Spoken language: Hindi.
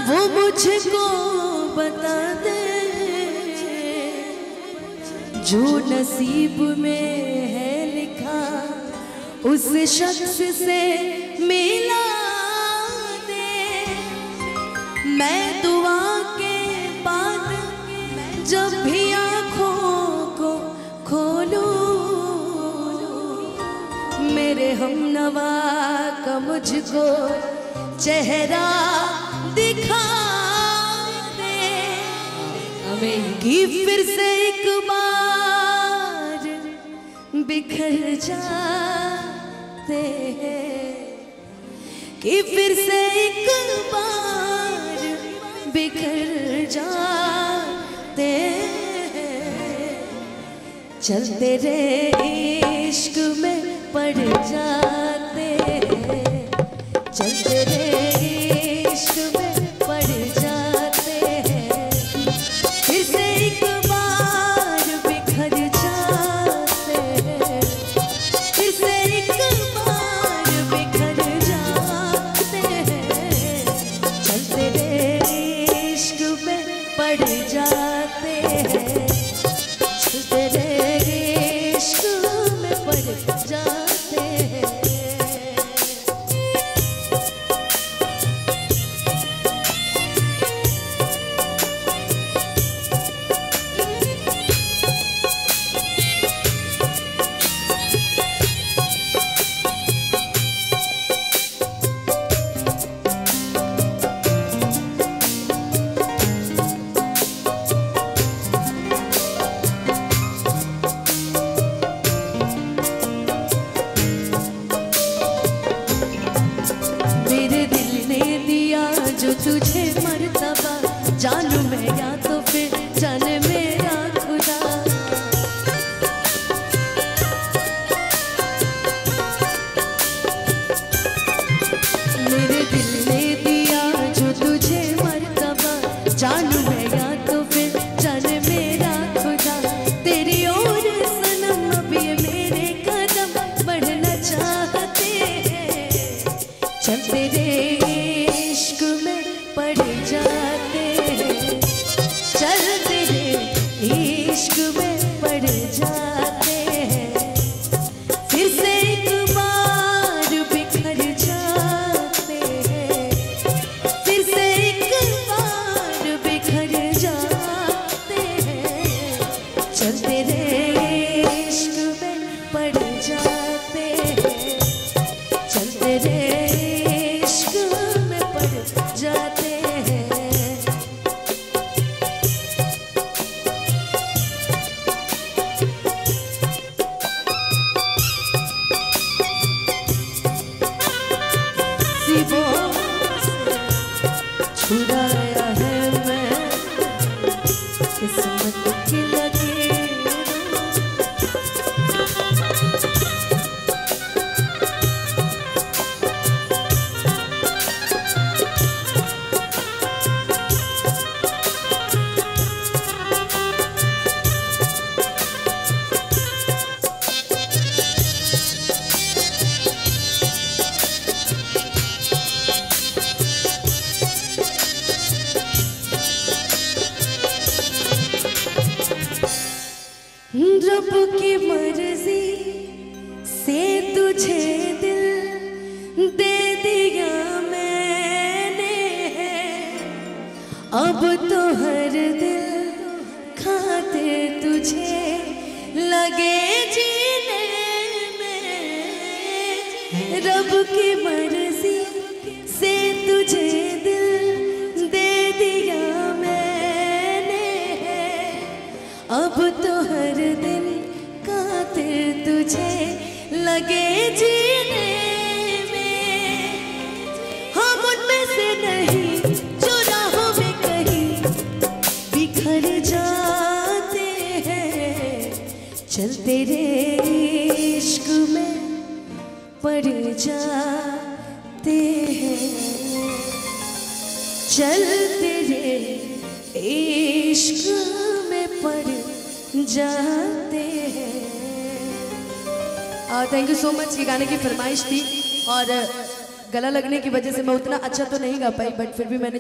वो मुझको बता दे जो नसीब में है लिखा उस शख्स से मिला दे। मैं दुआ के बाद जब भी आँखों को खोलूं मेरे हमनवा का मुझको चेहरा दिखा दे कि फिर से एक बार बिखर जाते हैं, कि फिर से एक बार बिखर जाते हैं। चल तेरे इश्क में पड़ जाते हैं, चल तेरे इश्क में पड़ जाते हैं। फिर से एक बार बिखर जाते हैं, फिर से एक बार बिखर जाते हैं। चल तेरे इश्क में पड़ जाते हैं, चल तेरे इश्क में पड़ जाते हैं। जो तुझे मर्तबा जानू मैं या तो फिर जाने मेरा खुदा। मेरे दिल ने दिया जो तुझे मर्तबा जानू मैं या तो फिर जाने मेरा खुदा। तेरी ओर सनम अब ये मेरे कदम बढ़ना चाहते हैं। चल तेरे इश्क में पड़ जाते हैं, चल तेरे इश्क में पड़ जाते हैं। फिर से एक बार बिखर जाते हैं, फिर से एक बार बिखर जाते हैं। चल तेरे इश्क में पड़ जाते हैं, चल तेरे इश्क में पड़ जाते हैं। छुड़ाया है मैं किस्मत की लकीरों। रब की मर्जी से तुझे दिल दे दिया मैंने, अब तो हर दिल खातिर तुझे लगे जीने में। रब की मर्जी से तुझे दिल दे दिया मैंने, अब तो हर दिन खातिर तुझे लगे जीने में। हम उनमें से नहीं जो राहों में कहीं बिखर जाते हैं। चल तेरे इश्क में पड़ जाते हैं, चल तेरे इश्क में पड़ जाते हैं। Thank you so much. ये गाने की फरमाइश थी और गला लगने की वजह से मैं उतना अच्छा तो नहीं गा पाई, बट फिर भी मैंने